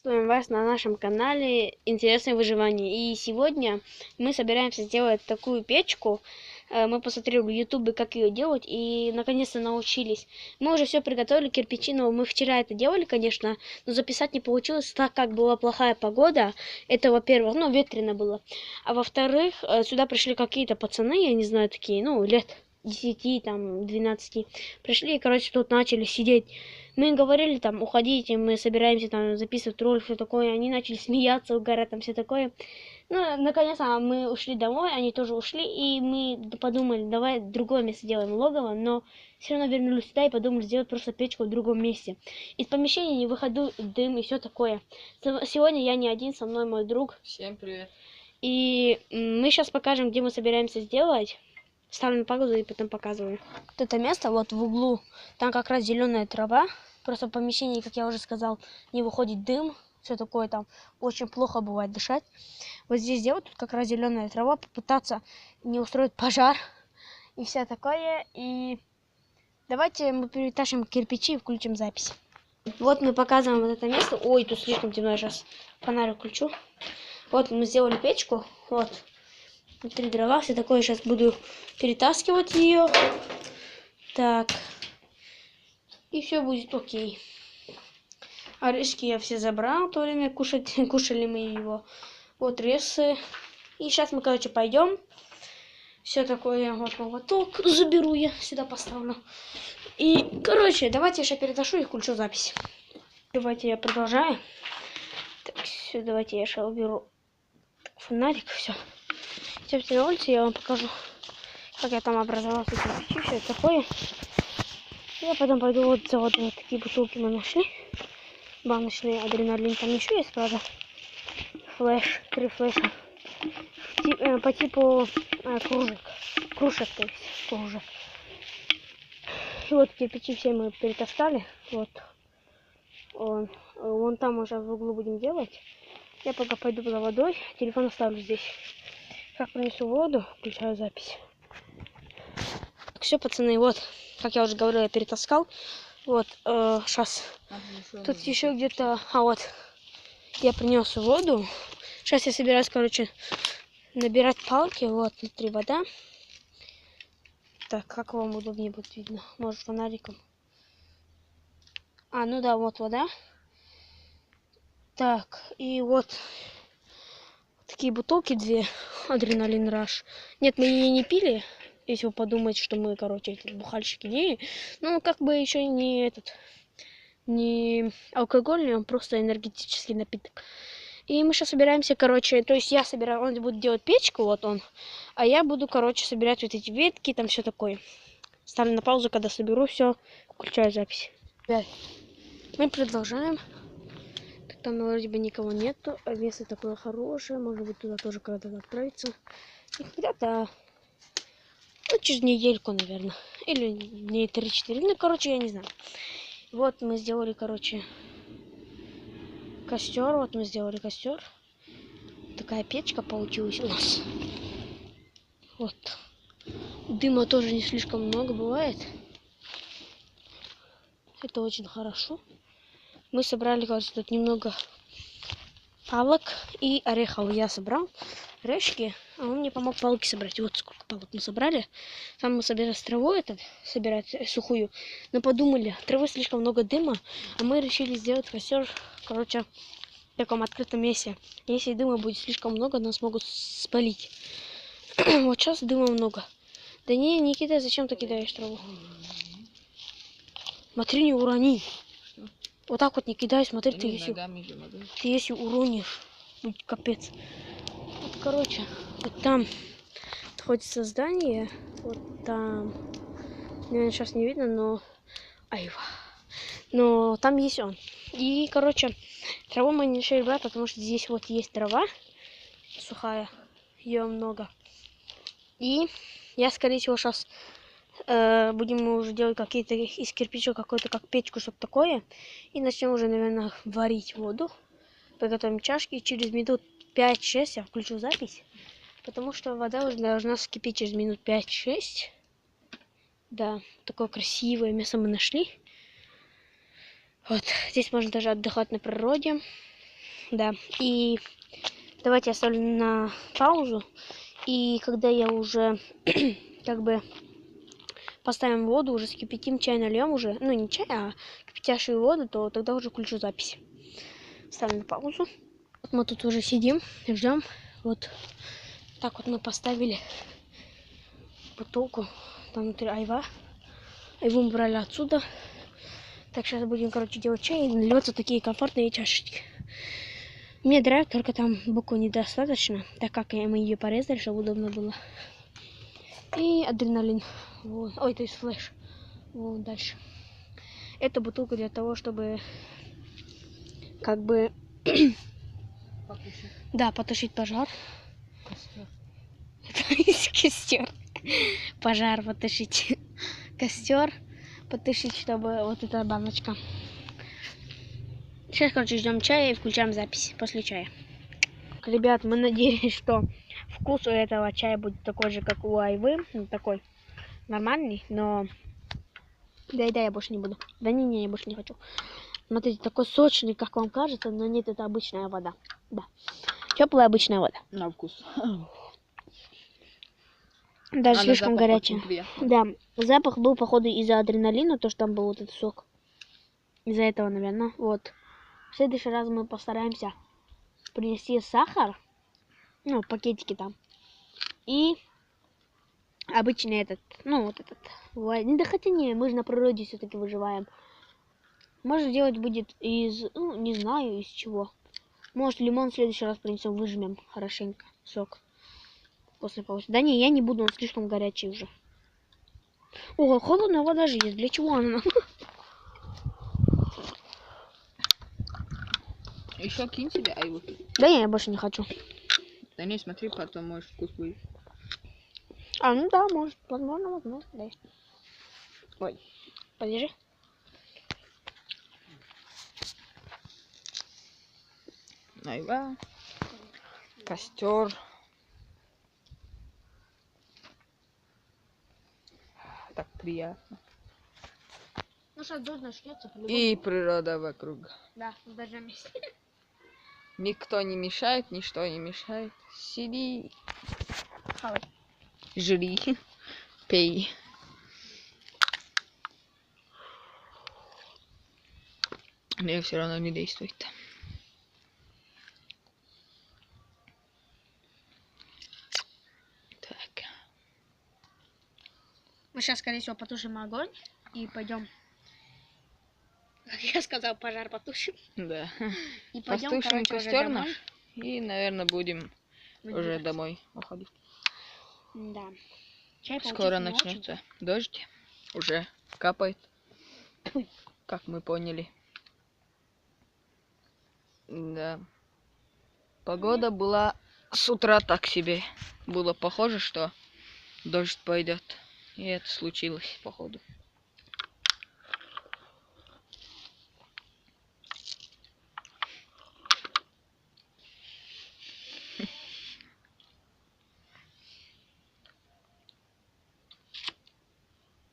Приветствуем вас на нашем канале Интересное выживание. И сегодня мы собираемся сделать такую печку. Мы посмотрели в ютубе, как ее делать, и наконец-то научились. Мы уже все приготовили, кирпичи, но мы вчера это делали, конечно, но записать не получилось, так как была плохая погода. Это, во-первых, ветрено было. А во-вторых, сюда пришли какие-то пацаны, я не знаю, такие, лет 10, 12. Пришли и, короче, тут начали сидеть. Мы им говорили, уходите, мы собираемся записывать ролик, все такое. Они начали смеяться, угорать, все такое. Наконец-то мы ушли домой, они тоже ушли, и мы подумали, давай другое место сделаем, логово, но все равно вернулись сюда и подумали сделать просто печку в другом месте. Из помещения не выходил дым и все такое. Сегодня я не один, со мной мой друг. Всем привет. И мы сейчас покажем, где мы собираемся сделать. Ставлю на паузу и потом показываю. Вот это место вот в углу, там как раз зеленая трава. Просто в помещении, как я уже сказал, не выходит дым. Все такое, там очень плохо бывает дышать. Вот здесь сделать тут как раз зеленая трава, попытаться не устроить пожар и все такое. И давайте мы перетащим кирпичи и включим запись. Вот мы показываем вот это место. Ой, тут слишком темно, я сейчас фонарик включу. Вот мы сделали печку, вот. 3 дрова, все такое. Сейчас буду перетаскивать ее. Так. И все будет окей. Орешки я все забрал. В то время кушали мы его. Вот ресы. И сейчас мы, пойдем. Все такое. Вот молоток заберу я. Сюда поставлю. И, давайте я сейчас переташу и включу запись. Давайте я продолжаю. Так, все, давайте я сейчас уберу фонарик. Все. Идемте на улицу, я вам покажу, как я там образовался кирпичи, все это такое. Я потом пойду вот такие бутылки мы нашли. Баночные, адреналин. Там еще есть, правда. Флэш, 3 флэша. По типу кружек, то есть кружек. И вот кирпичи все мы перетаскали. Вот. Вон там уже в углу будем делать. Я пока пойду за водой. Телефон оставлю здесь. Как принесу воду, включаю запись. Все, пацаны, вот, как я уже говорил, я перетаскал. Вот, сейчас. Тут еще где-то, вот, я принес воду. Сейчас я собираюсь, набирать палки. Вот, внутри вода. Так, как вам удобнее будет видно? Может, фонариком. Ну да, вот вода. Так, и вот такие бутылки 2, адреналин раш. Нет, мы ее не пили, если вы подумаете, что мы, эти бухальщики. Не, еще не алкогольный, он просто энергетический напиток. И мы сейчас собираемся, то есть я собираю, он будет делать печку, вот он, а я буду, собирать вот эти ветки, там все такое. Ставлю на паузу, когда соберу все, включаю запись. Мы продолжаем. Там вроде бы никого нету, а место такое хорошее, может быть туда тоже когда-то отправиться. И когда-то, через недельку, наверное, или дней 3-4, я не знаю. Вот мы сделали, костер, вот мы сделали костер. Такая печка получилась у нас. Вот. Дыма тоже не слишком много бывает. Это очень хорошо. Мы собрали, тут немного палок и орехов. Я собрал орешки, а он мне помог палки собрать. Вот сколько палок мы собрали. Там мы собирали траву собирать сухую. Но подумали, травы слишком много дыма, а мы решили сделать костер, в таком открытом месте. Если дыма будет слишком много, нас могут спалить. Вот сейчас дыма много. Да не, Никита, зачем ты кидаешь траву? Смотри, не урони. Вот так вот не кидай, смотри, ты если уронишь, будет капец. Вот, вот там находится здание, вот там, наверное, сейчас не видно, но там есть он. И, траву мы не решили брать, потому что здесь вот есть трава сухая, ее много. И я, скорее всего, сейчас будем уже делать какие-то из кирпичей, какую-то как печку, что-то такое. И начнем уже, наверное, варить воду. Приготовим чашки. Через минут 5-6 я включу запись. Потому что вода уже должна вскипеть через минут 5-6. Да, такое красивое место мы нашли. Вот, здесь можно даже отдыхать на природе. Да. И давайте я ставлю на паузу. И когда я уже как бы поставим воду, уже скипятим, чай нальем уже. Ну, не чай, а кипятящую воду, то тогда уже включу запись. Ставим на паузу. Вот мы тут уже сидим, ждем. Вот так вот мы поставили бутылку. Там внутри айва. Айву мы брали отсюда. Так, сейчас будем, короче, делать чай. И наливаться такие комфортные чашечки. Мне драйв, только там букву недостаточно, так как мы ее порезали, чтобы удобно было. И адреналин. Вот. Ой, то есть флеш. Вот дальше. Это бутылка для того, чтобы как бы Потушить. Да, потушить пожар. Костер. Костер. Пожар потушить. Костер потушить, чтобы вот эта баночка. Сейчас, короче, ждем чая и включаем запись после чая. Ребят, мы надеялись, что вкус у этого чая будет такой же, как у айвы. Ну, такой нормальный, но... Да, я больше не буду. Да не, я больше не хочу. Смотрите, такой сочный, как вам кажется, но нет, это обычная вода. Да. Теплая обычная вода. На вкус. Даже А слишком горячая. Да, запах был, походу, из-за адреналина, то, что там был вот этот сок. Из-за этого, наверное. Вот. В следующий раз мы постараемся принести сахар. Ну, пакетики там. И обычный этот, ну, вот этот. Да хотя не, мы же на природе все-таки выживаем. Может, делать будет из, ну, не знаю, из чего. Может, лимон в следующий раз принесем, выжмем хорошенько сок. После паузы. Да не, я не буду, он слишком горячий уже. О, холодная вода же есть. Для чего она? Еще кинь себе айву. Да не, я больше не хочу. Да не, смотри, потом может вкус будет. А, ну да, может. Возможно. Дай. Ой. Подержи. Айва. Костер. Так приятно. Ну что, дождь начнется. И природа вокруг. Да, с дождем есть. Никто не мешает, ничто не мешает. Сиди, Хавай. жри, пей. Но все равно не действует. Так. Мы сейчас, скорее всего, потушим огонь и пойдем. Как я сказал, пожар потушим. Да. И пойдем, Потушим короче, уже костер домой. наш. И, наверное, будем уже домой уходить. Да. Чай Скоро получился не очень. начнется дождь. Уже капает. Ой. Как мы поняли. Да. Погода была с утра так себе. Было похоже, что дождь пойдет. И это случилось, походу.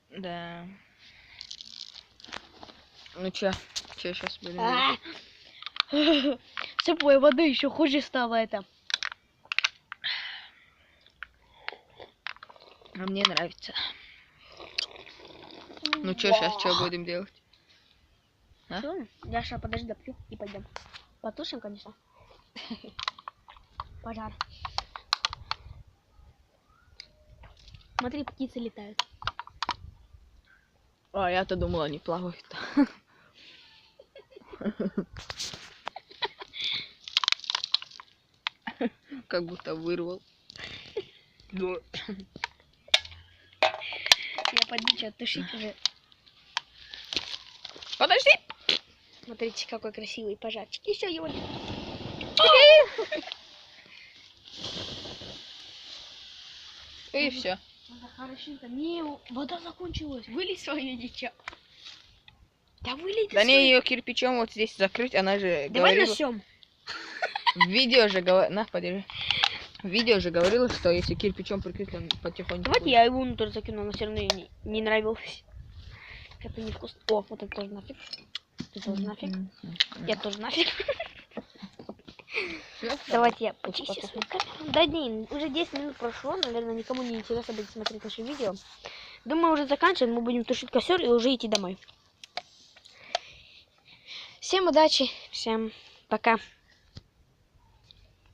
Да. Ну чё сейчас будем делать? С теплой воды еще хуже стало это. А мне нравится. Ну чё сейчас, что будем делать? А? Всё, я сейчас подожди, допью и пойдем. Потушим, конечно. Пожар. Смотри, птицы летают. А я-то думала, они плавают. Как будто вырвал. Я пойду что тушить уже. Подожди! Смотрите, какой красивый пожарчик. Еще его. И все. Надо хорошенько. Не, вода закончилась. Вылей свое дитя. Да вылей ты Да не, своё. ее кирпичом вот здесь закрыть, она же Давай говорила... насем. В видео же говорила... На, подержи. В видео же говорила, что если кирпичом прикрыть, он потихоньку... Давайте будет. я его внутрь закину, но все равно ей не нравилось. Это невкусно. О, вот это тоже нафиг. Это тоже нафиг. Я тоже нафиг. Давайте я почищу свою камеру. Да не, уже 10 минут прошло, наверное, никому не интересно будет смотреть наши видео. Думаю, уже заканчиваем, мы будем тушить костер и уже идти домой. Всем удачи, всем пока.